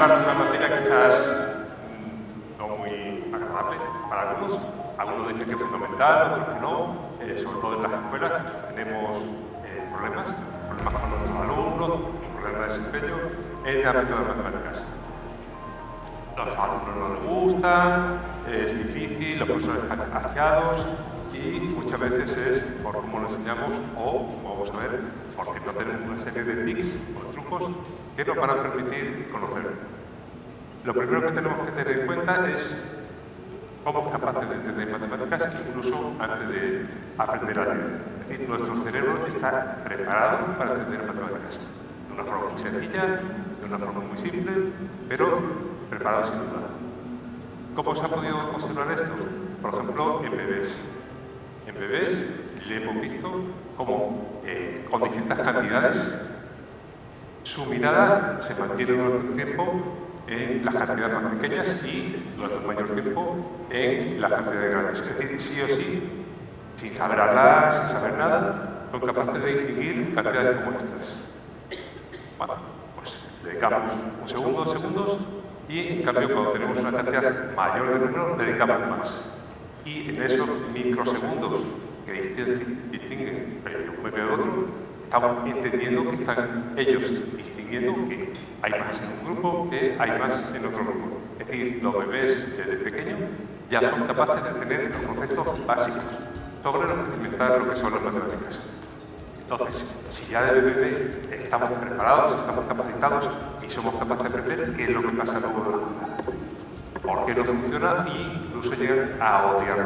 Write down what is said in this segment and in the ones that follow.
hablar de una materia quizás no muy agradable para algunos. Algunos dicen que es fundamental, otros que no. Sobre todo en las escuelas tenemos problemas con nuestros alumnos, problemas de desempeño en el ámbito de las matemáticas. Los alumnos no les gustan, es difícil, los profesores están cansados y muchas veces es por cómo lo enseñamos o, como vamos a ver, porque no tenemos una serie de tics o trucos que nos van a permitir conocer. Lo primero que tenemos que tener en cuenta es somos capaces de entender matemáticas incluso antes de aprender a leer. Es decir, nuestro cerebro está preparado para entender matemáticas de una forma muy sencilla, de una forma muy simple, pero preparado sin duda. ¿Cómo se ha podido observar esto? Por ejemplo, en bebés. En bebés le hemos visto cómo con distintas cantidades su mirada se mantiene durante un tiempo en las cantidades más pequeñas y durante un mayor tiempo en las cantidades grandes. Es decir, sí o sí, sin saber hablar, sin saber nada, son capaces de distinguir cantidades como estas. Bueno, pues le dedicamos un segundo, 2 segundos y en cambio cuando tenemos una cantidad mayor de números, le dedicamos más. Y en esos microsegundos que distinguen un bebé de otro, estamos entendiendo que están ellos distinguiendo que hay más en un grupo, que hay más en otro grupo. Es decir, los bebés desde pequeños ya son capaces de tener los conceptos básicos sobre lo que experimentar lo que son las matemáticas. Entonces, si ya desde bebé estamos preparados, estamos capacitados y somos capaces de aprender qué es lo que pasa luego en la aula, por qué no funciona e incluso llegan a odiarlo.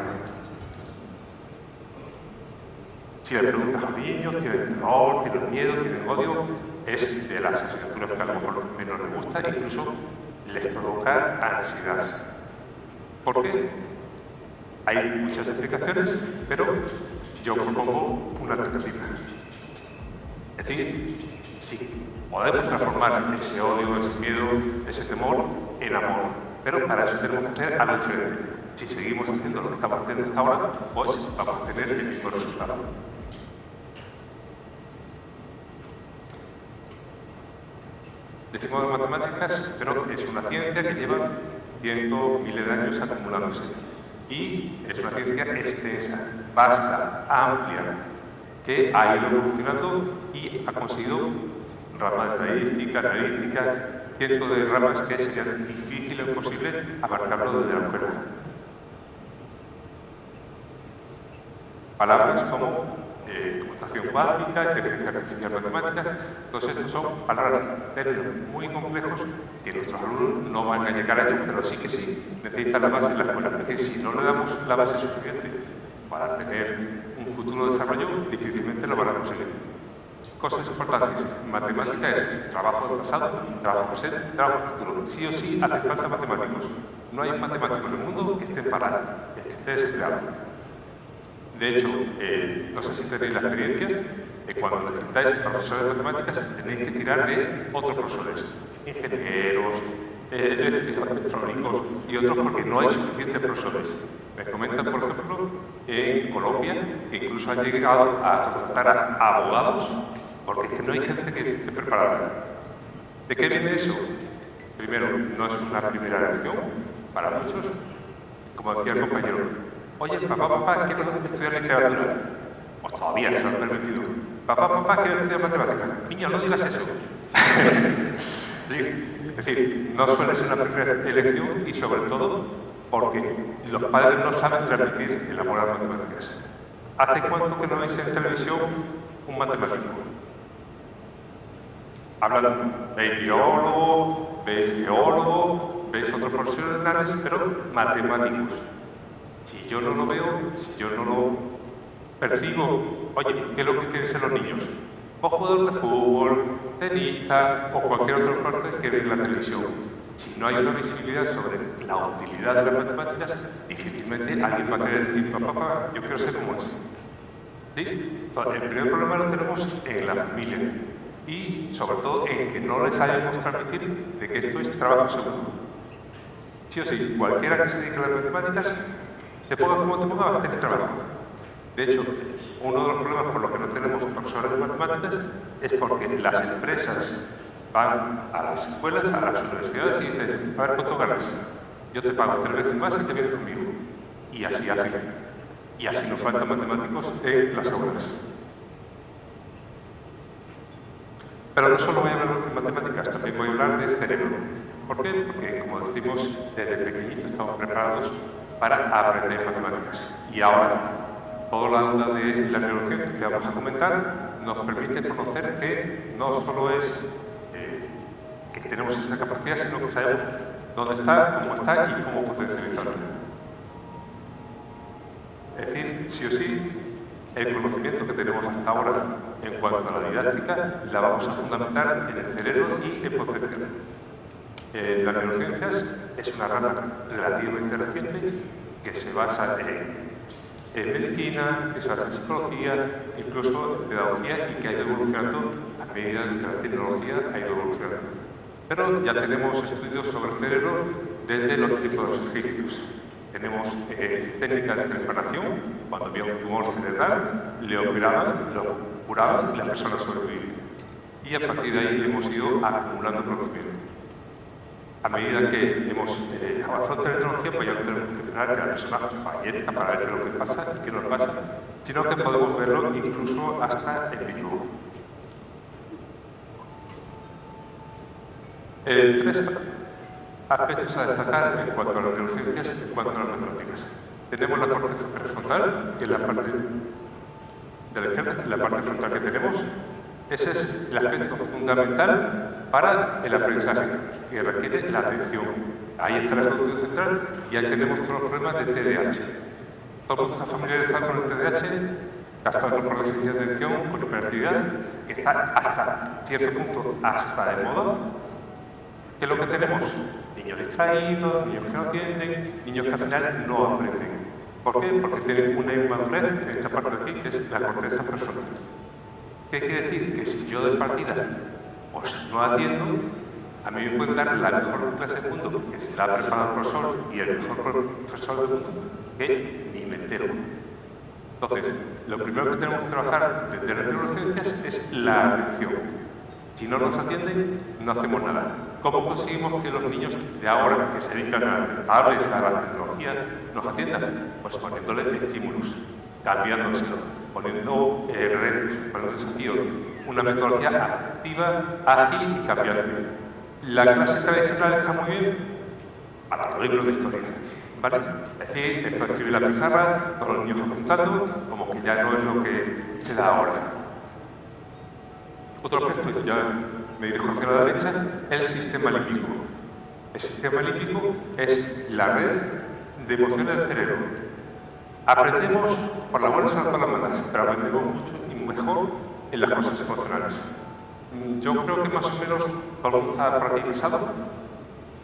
Si le preguntas a los niños, tienen terror, tienen miedo, tienen odio, es de las asignaturas que a lo mejor menos les gusta e incluso les provoca ansiedad. ¿Por qué? Hay muchas explicaciones, pero yo propongo una alternativa. Es decir, sí, podemos transformar ese odio, ese miedo, ese temor en amor, pero para eso tenemos que hacer algo diferente. Si seguimos haciendo lo que estamos haciendo hasta ahora, pues vamos a tener el mismo resultado. Decimos de matemáticas, pero es una ciencia que lleva miles de años acumulándose. Y es una ciencia extensa, vasta, amplia, que ha ido evolucionando y ha conseguido ramas de estadística, analítica, cientos de ramas que serían difícil o imposible abarcarlo desde la escuela. Palabras como computación cuántica, inteligencia artificial matemática, todos estos son palabras, términos muy complejos que nuestros alumnos no van a llegar a ellos, pero sí que sí necesitan la base en la escuela. Es decir, si no le damos la base suficiente para tener un futuro desarrollo, difícilmente lo van a conseguir. Cosas importantes. Matemática es trabajo del pasado, trabajo presente, trabajo futuro. Sí o sí hace falta matemáticos. No hay un matemático en el mundo que esté parado, que esté desempleado. De hecho, no sé si tenéis la experiencia, cuando necesitáis profesores de matemáticas tenéis que tirar de otros profesores, ingenieros, eléctricos, electrónicos y otros porque no hay suficientes profesores. Me comentan, por ejemplo, en Colombia que incluso han llegado a contratar a abogados porque es que no hay gente que esté preparada. ¿De qué viene eso? Primero, no es una primera elección para muchos, como decía el compañero. Oye, papá, quiero estudiar literatura. Pues todavía se lo han permitido. Papá, quiero estudiar matemáticas. Niño, no digas eso. Sí, es decir, no suele ser una primera elección y sobre todo porque los padres no saben transmitir el amor a las matemáticas. ¿Hace cuánto que no veis en televisión un matemático? Hablan, veis biólogos, veis geólogos, veis otros profesionales, pero matemáticos. Si yo no lo veo, si yo no lo percibo, oye, ¿qué es lo que quieren ser los niños? O jugador de fútbol, tenista o cualquier otro deporte que ve en la televisión. Si no hay una visibilidad sobre la utilidad de las matemáticas, difícilmente alguien va a querer decir, papá, yo quiero ser como ese. ¿Sí? Entonces, el primer problema lo tenemos en la familia y sobre todo en que no les sabemos transmitir de que esto es trabajo seguro. Sí o sí, cualquiera que se dedique a las matemáticas, te pongas como te pongas, vas a tener trabajo. De hecho, uno de los problemas por los que no tenemos profesores de matemáticas es porque las empresas van a las escuelas, a las universidades y dicen, a ver cuánto ganas, yo te pago 3 veces más y te vienes conmigo. Y así hacen. Y así nos faltan matemáticos en las aulas. Pero no solo voy a hablar de matemáticas, también voy a hablar de cerebro. ¿Por qué? Porque, como decimos, desde pequeñitos estamos preparados para aprender matemáticas. Y ahora, toda la onda de la neurociencia que vamos a comentar nos permite conocer que no solo es que tenemos esa capacidad, sino que sabemos dónde está y cómo potencializarla. Es decir, sí o sí, el conocimiento que tenemos hasta ahora en cuanto a la didáctica la vamos a fundamentar en el cerebro y en potenciar. Las neurociencias es una rama relativamente reciente que se basa en medicina, que se basa en psicología, incluso en pedagogía y que ha ido evolucionando a medida que la tecnología ha ido evolucionando. Pero ya tenemos estudios sobre el cerebro desde los tiempos de los egipcios. Tenemos técnicas de preparación, cuando había un tumor cerebral, le operaban, lo curaban y la persona sobrevivía. Y a partir de ahí hemos ido acumulando conocimiento. A medida que hemos avanzado en tecnología, pues ya no tenemos que esperar que la persona fallezca para ver qué es lo que pasa y qué nos pasa, sino que podemos verlo incluso hasta en vivo. 3 aspectos a destacar en cuanto a las neurociencias, en cuanto a las matemáticas. Tenemos la corteza prefrontal, que es la parte de la izquierda, la parte frontal que tenemos. Ese es el aspecto fundamental para el aprendizaje, que requiere la atención. Ahí está la estructura central y ahí tenemos todos los problemas de TDAH. Todo el mundo está familiarizado con el TDAH, trastorno por déficit de atención, con hiperactividad, que está hasta cierto punto hasta de moda. ¿Qué es lo que tenemos? Niños distraídos, niños que no atienden, niños que al final no aprenden. ¿Por qué? Porque tienen una inmadurez en esta parte de aquí, que es la corteza prefrontal. ¿Qué quiere decir? Que si yo de partida pues no atiendo, a mí me pueden dar la mejor clase del mundo, que se la ha preparado el profesor y el mejor profesor del mundo, que ni me entero. Entonces, lo primero que tenemos que trabajar desde las neurociencias es la atención. Si no nos atienden, no hacemos nada. ¿Cómo conseguimos que los niños de ahora, que se dedican a tablets, a la tecnología, nos atiendan? Pues poniéndoles estímulos, cambiándoselo, poniendo retos, poniendo desafíos, una metodología activa, ágil y cambiante. La clase tradicional está muy bien para los libros de historia, ¿vale? Es decir, esto escribe la pizarra, todos los niños apuntando, como que ya no es lo que se da ahora. Otro aspecto, ya me dirijo hacia la derecha, el sistema límbico. El sistema límbico es la red de emociones del cerebro. Aprendemos por las buenas o por las malas, pero aprendemos mucho y mejor en las cosas emocionales. Yo creo que más o menos todo el mundo está practicado.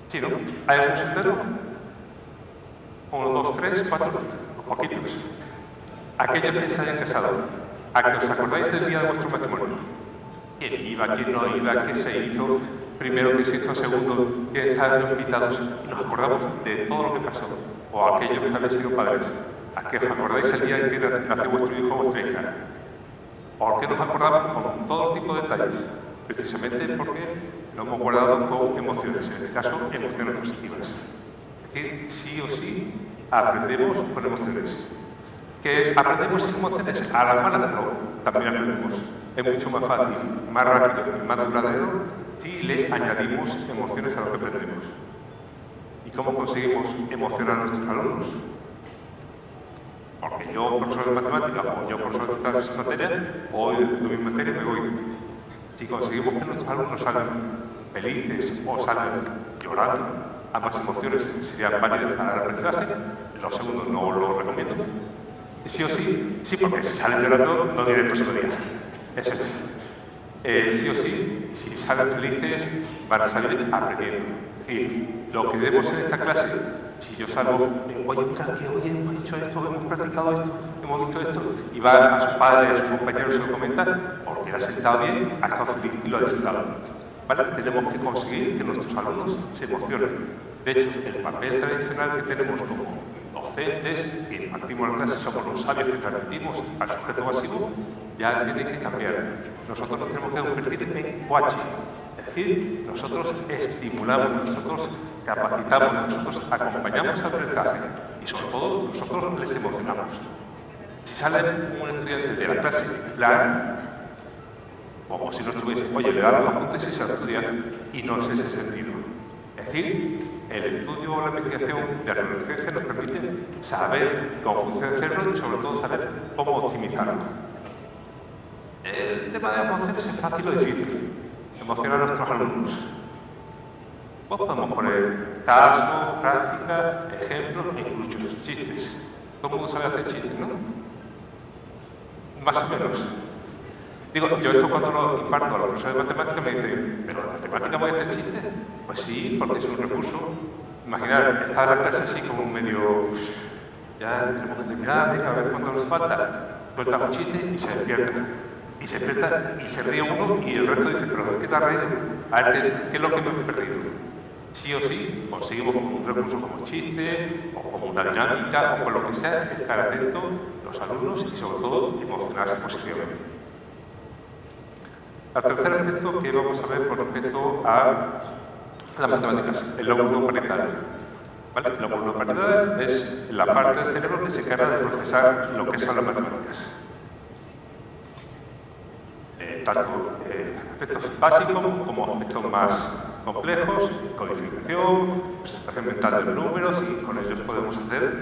Sí, ¿no? ¿Hay algún sendero? 1, 2, 3, 4, poquitos. Aquellos que se hayan casado, ¿a que os acordáis del día de vuestro matrimonio? ¿Quién iba, quién no iba, qué se hizo? Primero, qué se hizo, segundo, quién estaban los invitados. Y nos acordamos de todo lo que pasó. O aquellos que habéis sido padres. ¿A que os acordáis el día en que nació vuestro hijo o vuestra hija? ¿Por qué nos acordamos con todos tipos de detalles? Precisamente porque lo hemos guardado con emociones, en este caso, emociones positivas. Es decir, sí o sí aprendemos con emociones. ¿Que aprendemos sin emociones? A la mala no, también aprendemos. Es mucho más fácil, más rápido y más duradero si le añadimos emociones a lo que aprendemos. ¿Y cómo conseguimos emocionar a nuestros alumnos? Porque yo, profesor de matemáticas, o yo, profesor de otras materias, o de mi materia, me voy. Si conseguimos que nuestros alumnos salgan felices o salgan llorando, ambas emociones serían válidas para el aprendizaje. Lo segundo no lo recomiendo. Y sí o sí, sí, porque si salen llorando, no diré el próximo día. Eso es. Sí o sí, si salen felices, van a salir aprendiendo. Es decir, lo que debemos en esta clase, si yo salgo, oye, mira, que hoy hemos hecho esto, hemos practicado esto, hemos visto esto, y va a su padre, a sus compañeros, se lo comenta, porque le ha sentado bien, ha estado feliz y lo ha disfrutado. ¿Vale? Tenemos que conseguir que nuestros alumnos se emocionen. De hecho, el papel tradicional que tenemos como docentes, que impartimos las clases, somos los sabios que transmitimos al sujeto masivo, ya tiene que cambiar. Nosotros nos tenemos que convertir en coaching, es decir, nosotros estimulamos, nosotros capacitamos, nosotros acompañamos al aprendizaje y sobre todo nosotros les emocionamos. Si sale un estudiante de la clase en plan, como si no estuviese, oye, le da los apuntes y se estudia, y no es ese sentido. Es decir, el estudio o la investigación de la neurociencia nos permite saber cómo funciona el cerebro y sobre todo saber cómo optimizarlo. El tema de emociones es fácil o difícil. Emocionar a nuestros alumnos. Pues podemos poner casos, prácticas, ejemplos e incluso chistes. Todo el mundo sabe hacer chistes, ¿no? Más o menos. Digo, yo esto cuando lo imparto a los profesores de matemáticas me dicen, ¿pero en matemáticas voy a hacer chistes? Pues sí, porque es un recurso. Imaginar, está la clase así como medio... Ya tenemos que terminar, venga, a ver cuánto nos falta. Suelta un chiste y se despierta. Y se despierta y se ríe uno y el resto dice, ¿pero qué te has reído? A ver, ¿qué es lo que me he perdido? Sí o sí, conseguimos un recurso como chiste, o como una dinámica, o con lo que sea, estar atentos los alumnos y sobre todo emocionarse positivamente. El tercer aspecto que vamos a ver con respecto a las matemáticas, el lóbulo parietal. ¿Vale? El lóbulo parietal es la parte del cerebro que se encarga de procesar lo que son las matemáticas. Tanto aspectos básicos como aspectos más complejos, codificación, presentación mental de números, y con ellos podemos hacer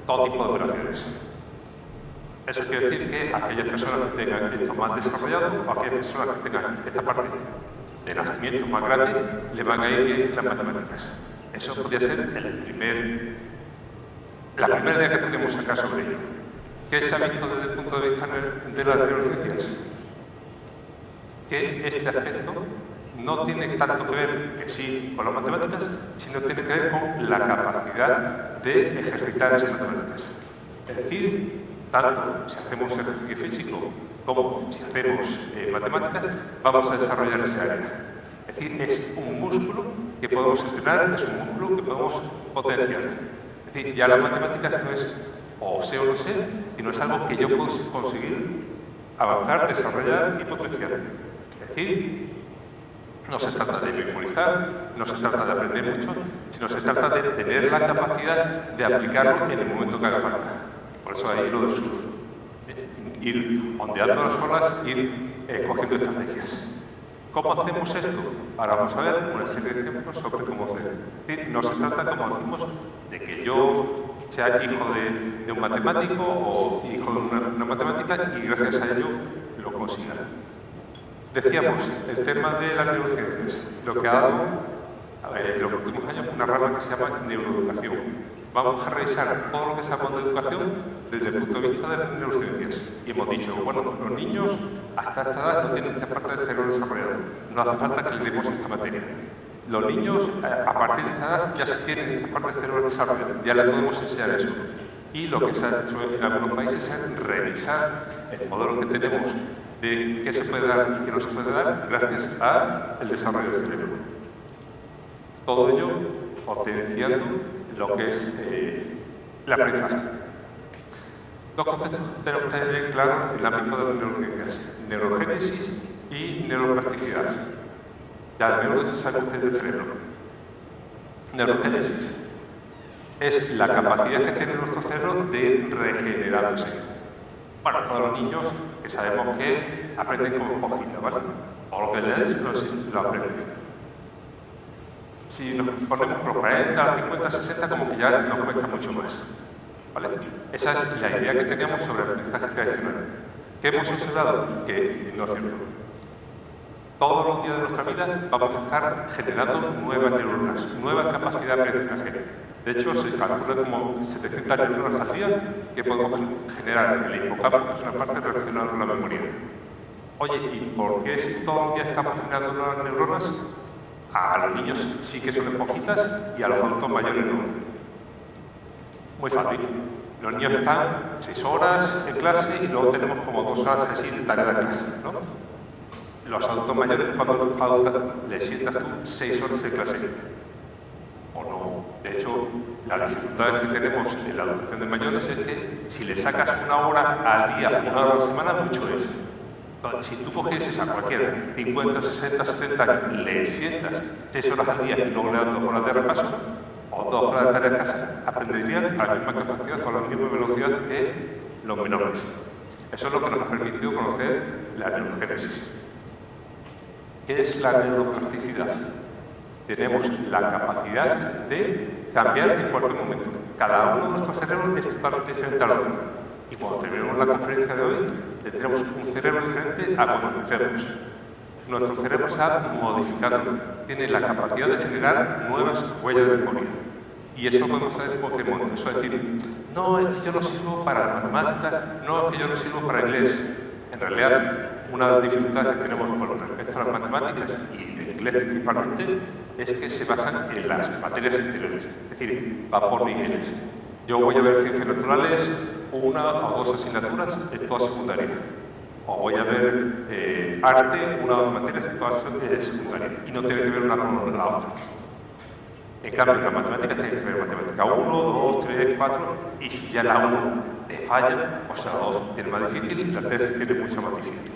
todo tipo de operaciones. Eso quiere decir que aquellas personas que tengan esto más desarrollado o aquellas personas que tengan esta parte de nacimiento más grande, le van a ir bien las matemáticas. Eso podría ser la primera idea que podemos sacar sobre ello. ¿Qué se ha visto desde el punto de vista de las neurociencias? Que este aspecto no tiene tanto que ver, que sí, con las matemáticas, sino tiene que ver con la capacidad de ejercitar esas matemáticas. Es decir, tanto si hacemos ejercicio físico como si hacemos matemáticas, vamos a desarrollar esa área. Es decir, es un músculo que podemos entrenar, es un músculo que podemos potenciar. Es decir, ya las matemáticas no es o sé o no sé, sino es algo que yo puedo conseguir avanzar, desarrollar y potenciar. Es decir, no se trata de memorizar, no se trata de aprender mucho, sino se trata de tener la capacidad de aplicarlo en el momento que haga falta. Por eso ahí lo del surf. Ir ondeando las olas, ir cogiendo estrategias. ¿Cómo hacemos esto? Ahora vamos a ver una serie de ejemplos sobre cómo hacer. Es decir, no se trata, como decimos, de que yo sea hijo de un matemático o hijo de una matemática y gracias a ello lo consiga. Decíamos, el tema de las neurociencias, lo que ha dado en los últimos años una rama que se llama neuroeducación. Vamos a revisar todo lo que sabemos de educación desde el punto de vista de las neurociencias. Y hemos dicho, bueno, los niños hasta esta edad no tienen esta parte del cerebro desarrollado. No hace falta que les demos esta materia. Los niños, a partir de esta edad, ya se tienen esta parte del cerebro desarrollado. Ya les podemos enseñar eso. Y lo que se ha hecho en algunos países es revisar el modelo que tenemos de qué se puede dar y qué no se puede dar gracias al desarrollo del cerebro. Todo ello potenciando lo que es el aprendizaje. Dos conceptos tenemos que tener claro en el ámbito de las neurociencias: neurogénesis y neuroplasticidad. Ya la neurociencia sabe usted del cerebro. Neurogénesis es la capacidad que tiene nuestro cerebro de regenerarse. Bueno, todos los niños que sabemos que aprenden como esponjita, ¿vale? O lo que lees lo aprenden. Si nos ponemos por los 40, 50, 60, como que ya nos cuesta mucho más, ¿vale? Esa es la idea que teníamos sobre el aprendizaje tradicional. ¿Qué hemos observado? Que no es cierto. Todos los días de nuestra vida vamos a estar generando nuevas neuronas, nueva capacidad de aprendizaje. De hecho, se calcula como 700 neuronas al día que podemos generar en el hipocampo, que es una parte relacionada con la memoria. Oye, ¿y por qué si todos los días estamos generando nuevas neuronas? A los niños sí que son esponjitas y a los adultos mayores no. Muy fácil. Los niños están 6 horas en clase y luego tenemos como 2 horas así de tarea de clase, ¿no? Los adultos mayores, cuando les sientas tú 6 horas de clase. O no. De hecho, la dificultad que tenemos en la educación de mayores es que si le sacas 1 hora al día, 1 hora a la semana, mucho es. Entonces, si tú cogieses a cualquiera, 50, 60, 70, le sientas 6 horas al día y luego le das 2 horas de repaso, o 2 horas de tarea en casa, aprenderían a la misma capacidad o a la misma velocidad que los menores. Eso es lo que nos ha permitido conocer la neurogénesis. ¿Qué es la neuroplasticidad? Tenemos la capacidad de cambiar en cualquier momento. Cada uno de nuestros cerebros es totalmente diferente al otro. Y cuando terminemos la conferencia de hoy, tendremos un cerebro diferente a cuando empecemos. Nuestro cerebro se ha modificado, tiene la capacidad de generar nuevas huellas de memoria. Y eso lo podemos hacer en cualquier momento. Eso es decir, no, es que yo no sirvo para la matemática, no, es que yo no sirvo para inglés. En realidad, una de las dificultades que tenemos con respecto a las matemáticas y de inglés principalmente es que se basan en las materias anteriores. Es decir, va por niveles. Yo voy a ver ciencias naturales, 1 o 2 asignaturas en toda secundaria. O voy a ver arte, 1 o 2 materias en toda secundaria. Y no tiene que ver una con la otra. En cambio, en la matemática tiene que ver matemática 1, 2, 3, 4, y si ya la 1 te falla, o sea, la 2 tiene más difícil, la 3 tiene mucho más difícil.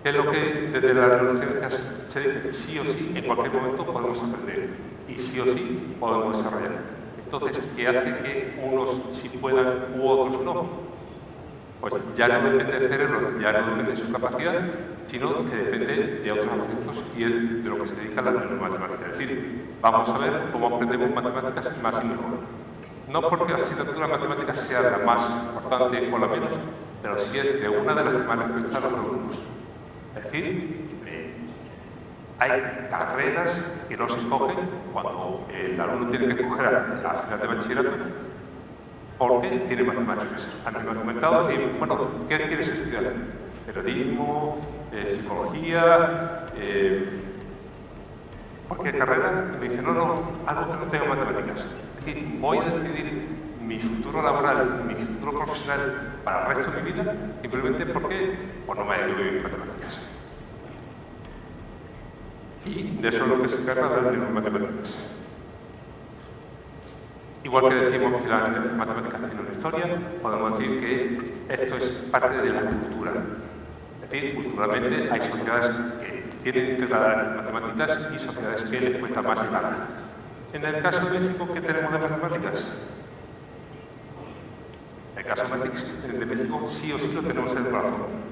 ¿Qué es lo que desde las neurociencias se dice? Sí o sí, en cualquier momento podemos aprender, y sí o sí podemos desarrollar. Entonces, ¿qué hace que unos sí puedan u otros no? Pues ya no depende del cerebro, ya no depende de su capacidad, sino que depende de otros aspectos y es de lo que se dedica a la neuromatemática. Es decir, vamos a ver cómo aprendemos matemáticas más y mejor. No porque la asignatura de matemáticas sea la más importante o la menos, pero sí es de una de las que más les cuesta a los alumnos. Es decir, hay carreras que no se cogen cuando el alumno tiene que coger a final de bachillerato porque tiene matemáticas. A mí me han comentado, decir, bueno, ¿qué quieres estudiar? Periodismo, psicología, cualquier carrera. Y me dice, no, algo que no tenga matemáticas. Es decir, voy a decidir mi futuro laboral, mi futuro profesional para el resto de mi vida, simplemente porque pues, no me ha ido bien matemáticas. Y de eso es lo que se encarga de las neuromatemáticas. Igual que decimos que las matemáticas tienen una historia, podemos decir que esto es parte de la cultura. Es decir, culturalmente hay sociedades que tienen integradas matemáticas y sociedades que les cuesta más llevarla. En el caso de México, ¿qué tenemos de matemáticas? En el caso de México, sí o sí lo tenemos en el corazón.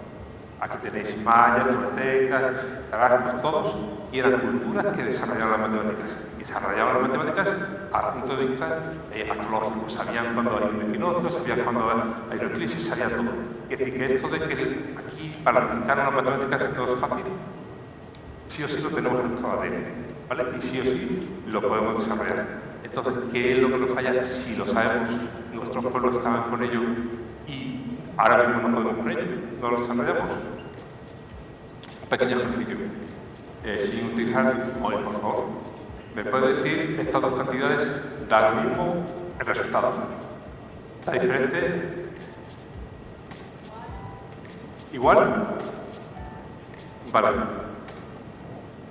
Aquí tenéis mayas, toltecas, tarascos, todos, y eran culturas que desarrollaban las matemáticas. Y desarrollaban las matemáticas a punto de vista astrológico. Sabían cuándo hay un equinoccio, sabían cuándo hay una eclipsis, sabían todo. Es decir, que esto de que aquí, para aplicar una matemática no es fácil, sí o sí lo tenemos en nuestro ADN, ¿vale? Y sí o sí lo podemos desarrollar. Entonces, ¿qué es lo que nos falla? Si lo sabemos, nuestros pueblos estaban con ello y ahora mismo no podemos con ello, no lo desarrollamos. Un pequeño ejercicio. Sin utilizar móvil, por favor. ¿Me puede decir estas dos cantidades da lo mismo el resultado? ¿Está diferente? ¿Igual? Vale.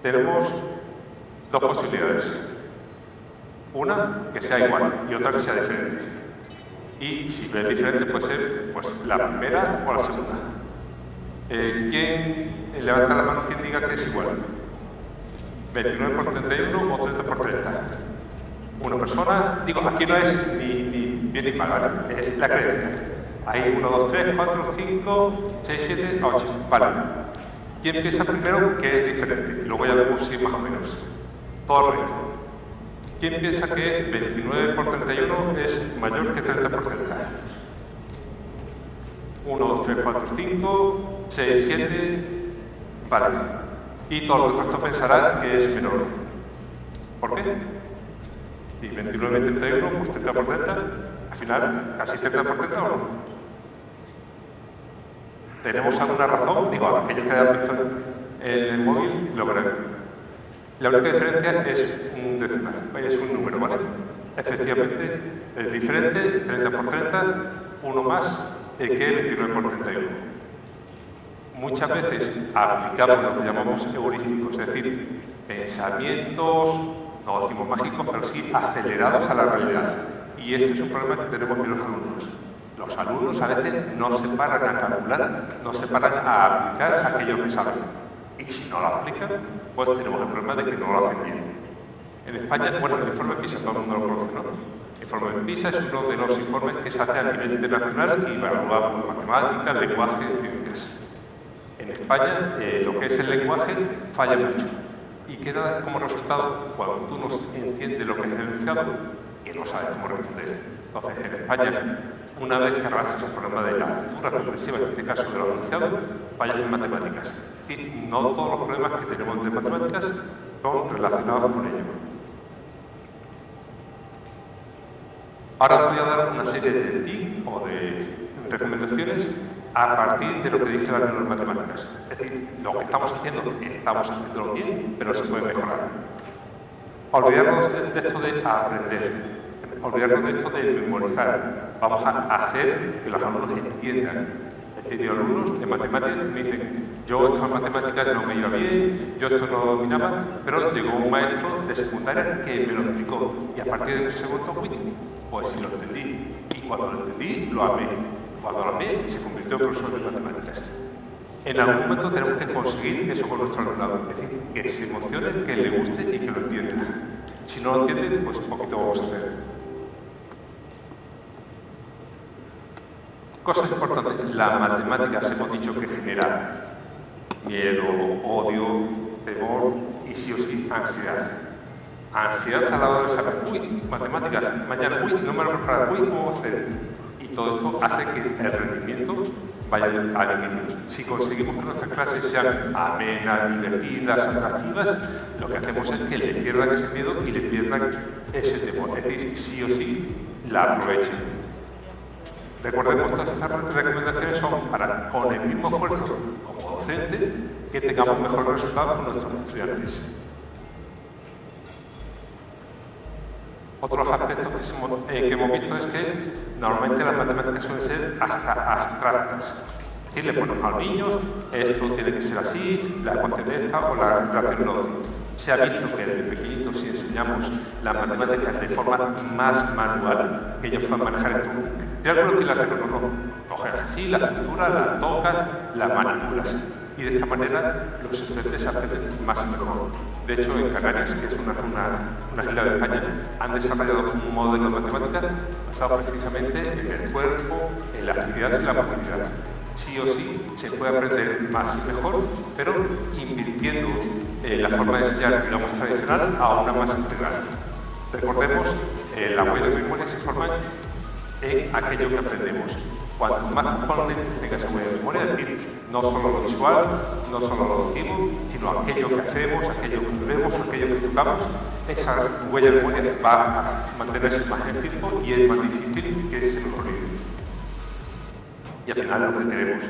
Tenemos dos posibilidades. Una que sea igual y otra que sea diferente. Y si es diferente puede ser pues, la primera o la segunda. ¿Quién levanta la mano quien diga que es igual? 29 por 31 o 30 por 30. Una persona, digo, aquí no es ni bien ni mal, ¿vale? Es la creencia. Hay 1, 2, 3, 4, 5, 6, 7, 8. Vale. ¿Quién empieza primero que es diferente? Y luego ya vemos si más o menos. Todo el resto. ¿Quién piensa que 29 por 31 es mayor que 30 por 30? 1, 2, 3, 4, 5, 6, 7... Vale. Y todos los restos pensarán que es menor. ¿Por qué? Y 29 por 31, pues 30 por 30, al final, casi 30 por 30 o no. ¿Tenemos alguna razón? Digo, aquellos que hayan visto en el móvil lo verán. La única diferencia es un decimal, es un número, ¿vale? Efectivamente, es diferente, 30 por 30, uno más que 29 por 31. Muchas veces aplicamos lo que llamamos heurísticos, es decir, pensamientos, no decimos mágicos, pero sí acelerados a la realidad. Y este es un problema que tenemos en los alumnos. los alumnos a veces no se paran a calcular, no se paran a aplicar aquello que saben. Y si no lo aplican, pues tenemos el problema de que no lo hacen bien. En España, bueno, el informe PISA todo el mundo lo conoce, ¿no? El informe PISA es uno de los informes que se hace a nivel internacional y evalúa matemáticas, lenguaje, ciencias. En España, lo que es el lenguaje falla mucho. Y queda como resultado, cuando tú no entiendes lo que es el enunciado, que no sabes cómo responder. Entonces, en España, una vez que arrastras el problema de la lectura comprensiva, en este caso de los enunciados, fallas en matemáticas. Es decir, no todos los problemas que tenemos de matemáticas son relacionados con ello. Ahora voy a dar una serie de tips o de recomendaciones a partir de lo que dice la ley de matemáticas. Es decir, lo que estamos haciéndolo bien, pero se puede mejorar. Olvidarnos de esto de aprender, olvidarnos de esto de memorizar. Vamos a hacer que los alumnos entiendan. He tenido alumnos de matemáticas que me dicen, yo esto en matemáticas no me iba bien, yo esto no lo dominaba, pero llegó un maestro de secundaria que me lo explicó. Y a partir de ese segundo, pues sí lo entendí. Y cuando lo entendí, lo amé. Cuando lo amé, se convirtió en profesor de matemáticas. En algún momento tenemos que conseguir eso con nuestro alumnado. Es decir, que se emocione, que le guste y que lo entienda. Si no lo entiende, pues un poquito vamos a hacer. Cosas importantes. Las matemáticas hemos dicho que genera miedo, odio, temor y sí o sí ansiedad. Ansiedad al lado de saber, matemáticas, mañana, no me lo preparan, ¿cómo voy a hacer? Y todo esto hace que el rendimiento vaya a disminuir. Si conseguimos que nuestras clases sean amenas, divertidas, atractivas, lo que hacemos es que le pierdan ese miedo y le pierdan ese temor. Es decir, sí o sí la aprovechen. Recordemos que todas estas recomendaciones son para, con el mismo esfuerzo como docente, que tengamos mejores resultados con nuestros estudiantes. Otros aspectos que hemos visto es que normalmente las matemáticas suelen ser hasta abstractas. Es decir, le ponemos a los niños, esto tiene que ser así, la ecuación esta o la relación no. Se ha visto que desde pequeñitos si enseñamos las matemáticas de forma más manual, que ellos puedan manejar esto. Triángulo equilátero, no. Coges así la estructura, la tocas, la manipulas. Y de esta manera los estudiantes aprenden más y mejor. De hecho, en Canarias, que es una isla de España, han desarrollado un modelo de matemáticas basado precisamente en el cuerpo, en la actividad y la movilidad. Sí o sí se puede aprender más y mejor, pero invirtiendo la forma de enseñar, digamos, tradicional a una más integral. Recordemos, la huella de memoria se forma en aquello que aprendemos. Cuanto más componentes tenga esa huella de memoria, es decir, no solo lo visual, no solo lo auditivo, sino aquello que hacemos, aquello que vemos, aquello que tocamos, esa huella de memoria va a mantenerse más en el tiempo y es más difícil que se nos olvide. Y al final lo que queremos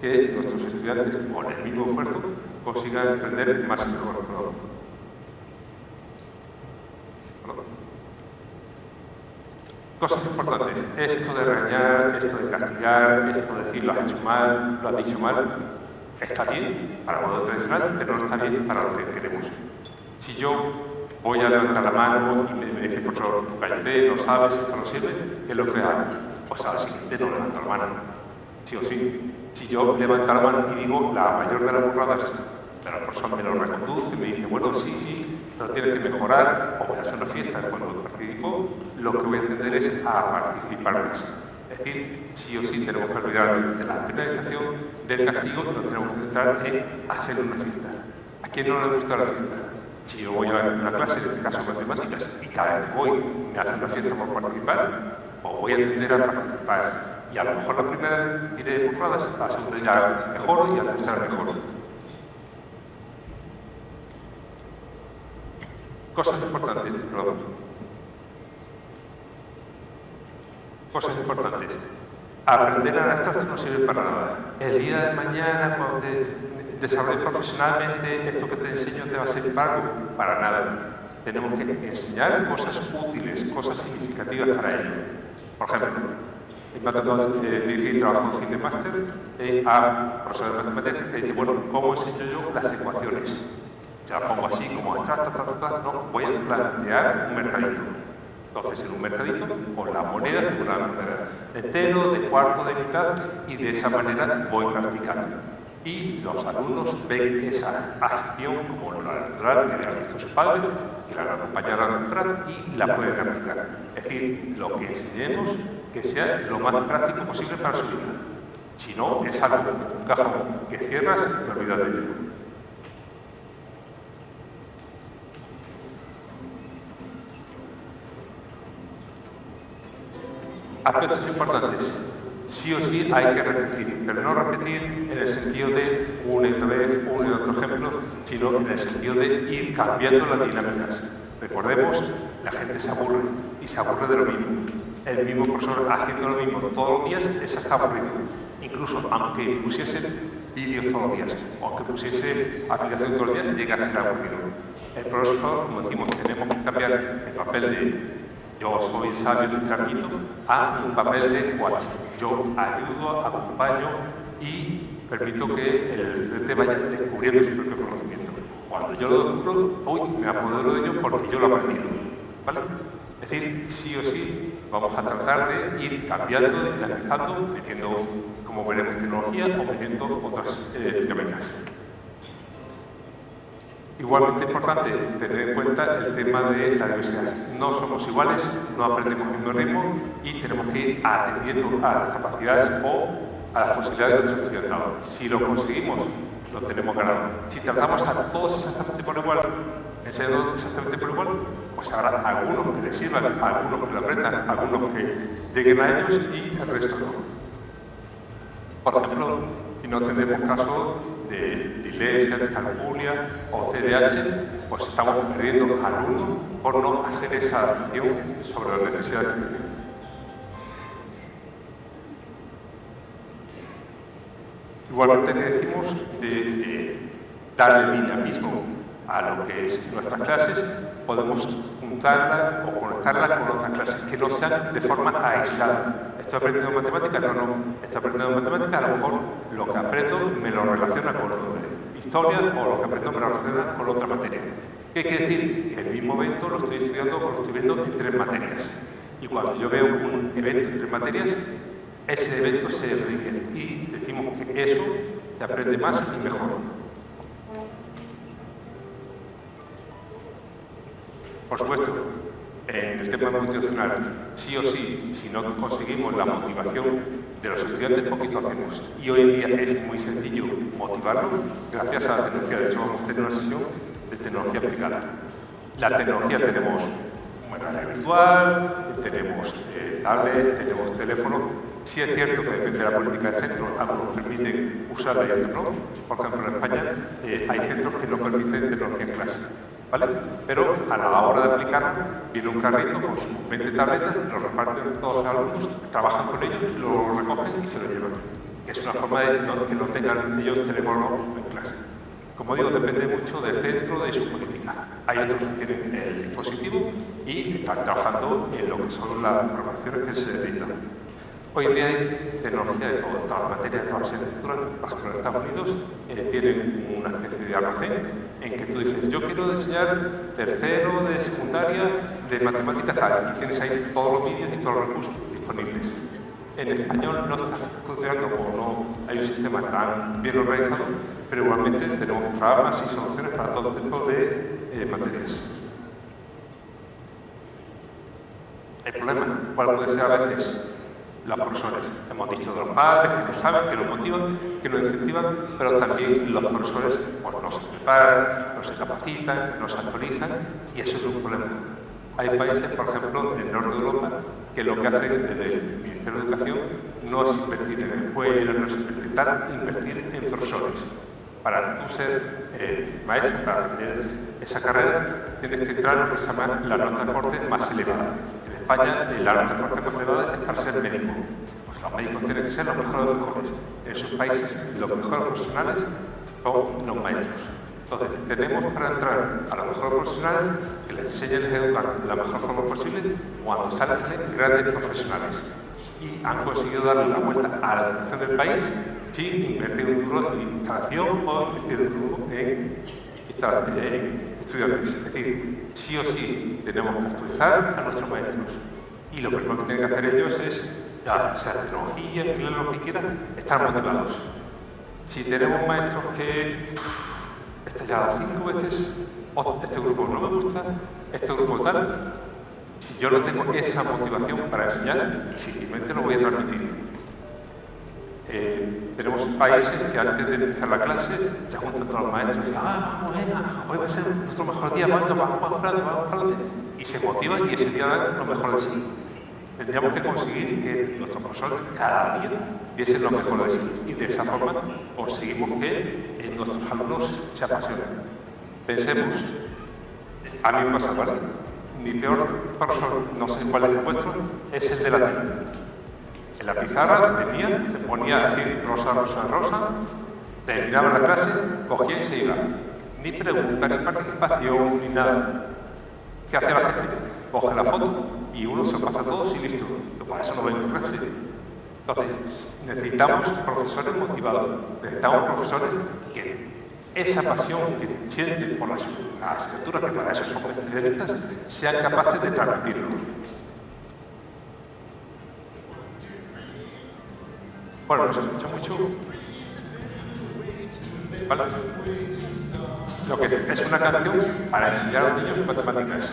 que nuestros estudiantes, con el mismo esfuerzo, consigan aprender más y mejor. Cosas importantes. Esto de regañar, esto de castigar, esto de decir lo has hecho mal, lo has dicho mal, está bien para el modo tradicional, pero no está bien para lo que queremos. Si yo voy a levantar la mano y me dice, profesor, cállate, no sabes, esto no sirve, ¿qué es lo que hago? Pues a la siguiente no levanto la mano. Sí o sí. Si yo levanto la mano y digo la mayor de las burradas, pero el profesor me lo reconduce y me dice, bueno, sí, pero tienes que mejorar, o voy a hacer una fiesta cuando participo, lo que voy a tender es a participar más. Es decir, sí o sí tenemos que olvidar de la penalización, del castigo, y nos tenemos que centrar en hacer una fiesta. ¿A quién no le gusta la fiesta? Si yo voy a una clase, en este caso matemáticas, y cada vez que voy me hacen una fiesta por participar, o voy a tender a participar. Y a lo mejor la primera diré burradas, la segunda ya mejor y la tercera mejor. Cosas importantes, perdón. Cosas importantes. Aprender a abstracto no sirve para nada. El día de mañana, cuando te desarrolles profesionalmente, esto que te enseño te va a servir para algo. Para nada. Tenemos que enseñar cosas útiles, cosas significativas para ello. Por ejemplo, me ha tocado dirigir trabajo en fin de máster a profesor de matemáticas que dice, bueno, ¿cómo enseño yo las ecuaciones? Se la pongo así, como abstracta, no, voy a plantear un mercadito. Entonces, en un mercadito, con la moneda, tengo una moneda de entero, de cuarto, de mitad, y de esa manera voy practicando. Y los alumnos ven esa acción como la natural que han visto sus padres, que la han acompañado a la natural y la pueden aplicar. Es decir, lo que enseñemos que sea lo más práctico posible para su vida. Si no, es algo, un cajón que cierras y te olvidas de ello. Aspectos importantes. Sí o sí hay que repetir, pero no repetir en el sentido de una y otra vez, uno y otro ejemplo, sino en el sentido de ir cambiando las dinámicas. Recordemos, la gente se aburre y se aburre de lo mismo. El mismo profesor haciendo lo mismo todos los días es hasta aburrido. Incluso aunque pusiese vídeos todos los días, o aunque pusiese aplicación todos los días, llega a ser aburrido. El profesor, como decimos, tenemos que cambiar el papel de yo soy el sabio del carnito a un papel de coach. Yo ayudo, acompaño y permito que el estudiante vaya descubriendo su propio conocimiento. Cuando yo lo descubro, hoy me apodero de ello porque yo lo he aprendido. ¿Vale? Es decir, sí o sí, vamos a tratar de ir cambiando, dinamizando, metiendo, como veremos, tecnología o metiendo otras dinámicas. Igualmente importante tener en cuenta el tema de la diversidad. No somos iguales, no aprendemos al mismo ritmo y tenemos que ir atendiendo a las capacidades o a las posibilidades de nuestro estudiantado. Si lo conseguimos, lo tenemos ganado. Si tratamos a todos exactamente por igual, enseñando exactamente por igual, pues habrá algunos que les sirvan, algunos que lo aprendan, algunos que lleguen a ellos y el resto no. Por ejemplo, si no tenemos caso de dislexia, discalculia o TDAH, pues estamos perdiendo alumnos por no hacer esa acción sobre las necesidades que tienen. Igualmente que decimos de darle dinamismo a lo que es nuestras clases, podemos juntarla o conectarla con otras clases que no sean de forma aislada. ¿Estoy aprendiendo matemáticas? No. Estoy aprendiendo matemáticas, a lo mejor lo que aprendo me lo relaciona con historia o lo que aprendo me lo relaciona con otra materia. ¿Qué quiere decir? Que el mismo evento lo estoy estudiando o lo estoy viendo en 3 materias. Y cuando yo veo un evento en 3 materias, ese evento se enriquece y decimos que eso se aprende más y mejor. Por supuesto, en el tema motivacional, sí o sí, si no conseguimos la motivación de los estudiantes, poquito hacemos. Y hoy en día es muy sencillo motivarlos gracias a la tecnología. De hecho, vamos a tener una sesión de tecnología aplicada. La tecnología tenemos realidad virtual, tenemos tablets, tenemos teléfono. Sí es cierto que depende de la política del centro, algunos permiten usarla y otros no. Por ejemplo, en España hay centros que no permiten tecnología en clase. ¿Vale? Pero a la hora de aplicar, viene un carrito con sus 20 tabletas, lo reparten todos los alumnos, trabajan con ellos, lo recogen y se lo llevan. Es una forma de que no tengan ellos teléfono en clase. Como digo, depende mucho del centro, de su política. Hay otros que tienen el dispositivo y están trabajando en lo que son las programaciones que se necesitan. Hoy en día hay tecnología de todas las materias, de todas las asignaturas. Por ejemplo, en Estados Unidos tienen una especie de almacén en que tú dices, yo quiero enseñar tercero de secundaria de matemáticas tal, y tienes ahí todos los vídeos y todos los recursos disponibles. En español no está funcionando como no hay un sistema tan bien organizado, pero igualmente tenemos programas y soluciones para todo tipo de materias. El problema, ¿cuál puede ser a veces? Los profesores. Hemos dicho de los padres que no saben, que nos motivan, que nos incentivan, pero también los profesores pues, no se preparan, no se capacitan, no se actualizan y eso es un problema. Hay países, por ejemplo, en el norte de Europa, que lo que hacen desde el Ministerio de Educación no es invertir en escuelas, no es invertir en profesores. Para tú ser maestro, para aprender esa carrera, tienes que entrar en lo que se llama la nota de corte más elevada. En España, la nota de corte más elevada es para ser médico. Pues los médicos tienen que ser los mejores de los mejores. En esos países, los mejores profesionales son los maestros. Entonces, tenemos para entrar a los mejores profesionales que les enseñen a educar de la mejor forma posible cuando salen grandes profesionales. Y han conseguido darle la vuelta a la educación del país sin invertir un duro en instalación o invertir un duro en estudiantes. Es decir, sí o sí tenemos que actualizar a nuestros maestros. Y lo primero que tienen que hacer ellos es, ya sea tecnología, inglés, lo que quieran, estar motivados. Si tenemos maestros que este ya 5 veces, este grupo no me gusta, este grupo tal, si yo no tengo esa motivación para enseñar, difícilmente lo voy a transmitir. Tenemos países que antes de empezar la clase se juntan todos los maestros y dicen, vamos, venga, hoy va a ser nuestro mejor día, vamos para adelante, y se motivan y ese día dan lo mejor de sí. Tendríamos que conseguir que nuestros profesores cada día diesen lo mejor de sí y de esa forma conseguimos que nuestros alumnos se apasionen. Pensemos, a mí me pasa, ¿vale? Mi peor profesor, no sé cuál es el vuestro, es el de latín. En la pizarra tenía, se ponía a decir rosa, rosa, rosa, terminaba la clase, cogía y se iba. Ni pregunta, ni participación, ni nada. ¿Qué hace la gente? Coge la foto y uno se lo pasa a todos y listo. Para eso no vengo a clase. Entonces, necesitamos profesores motivados, necesitamos profesores que esa pasión que sienten por las asignaturas, que para eso son especialistas, sean capaces de transmitirlo. Bueno, no se escucha mucho. ¿Vale? Lo que es una canción para enseñar a los niños matemáticas.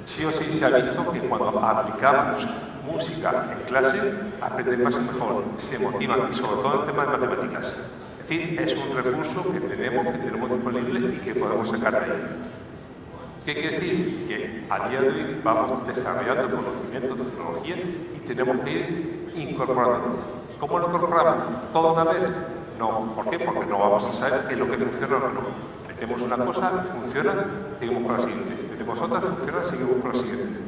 Sí o sí se ha visto que cuando aplicamos música en clase, aprenden más y mejor, se motivan, y sobre todo en temas de matemáticas. Es decir, es un recurso que tenemos disponible y que podemos sacar de ahí. ¿Qué quiere decir? Que a día de hoy vamos desarrollando conocimiento, tecnología y tenemos que ir incorporando. ¿Cómo lo incorporamos? ¿Todo una vez? No. ¿Por qué? Porque no vamos a saber qué es lo que funciona o no. Metemos una cosa, funciona, seguimos con la siguiente. Metemos otra, funciona, seguimos con la siguiente.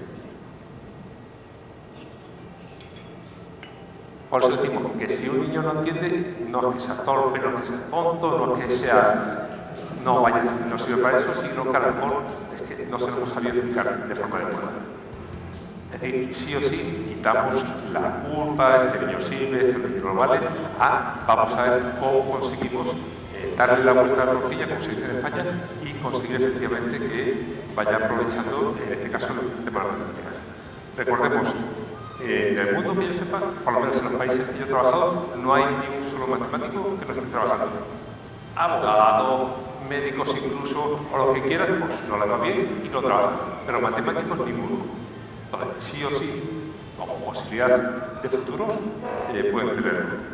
Por eso decimos que si un niño no entiende, no es que sea torpe, no es que sea tonto, no es que sea... no sirve para eso, sino que a lo mejor es que no se nos sabía explicar de forma adecuada. Es decir, sí o sí, quitamos la culpa, este niño sirve, este niño no vale, vamos a ver cómo conseguimos darle la vuelta a la tortilla, como se dice en España, y conseguir efectivamente que vaya aprovechando, en este caso, el tema de las matemáticas. Recordemos, en el mundo que yo sepa, por lo menos en los países que yo he trabajado, no hay ni un solo matemático que no esté trabajando. Abogados, médicos incluso, o lo que quieran, pues no le va bien y no trabajan, pero matemáticos ninguno. Entonces, sí o sí, como posibilidad de futuro, pueden tenerlo.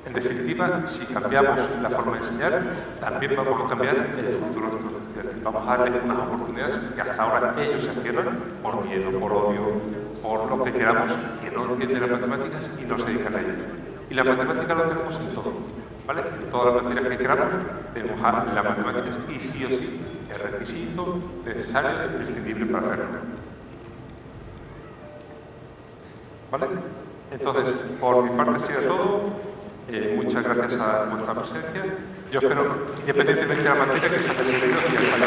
En definitiva, si cambiamos la forma de enseñar, también vamos a cambiar el futuro de nuestros estudiantes. Vamos a darles unas oportunidades que hasta ahora ellos se cierran por miedo, por odio, por lo que queramos, que no entienden las matemáticas y no se dedican a ello. Y la matemática lo tenemos en todo, ¿vale? En todas las materias que queramos, tenemos las matemáticas y sí o sí es requisito necesario e imprescindible para hacerlo. ¿Vale? Entonces, por mi parte ha sido todo. Muchas gracias a vuestra presencia. Yo espero, independientemente de la materia, que se haya seguido y hasta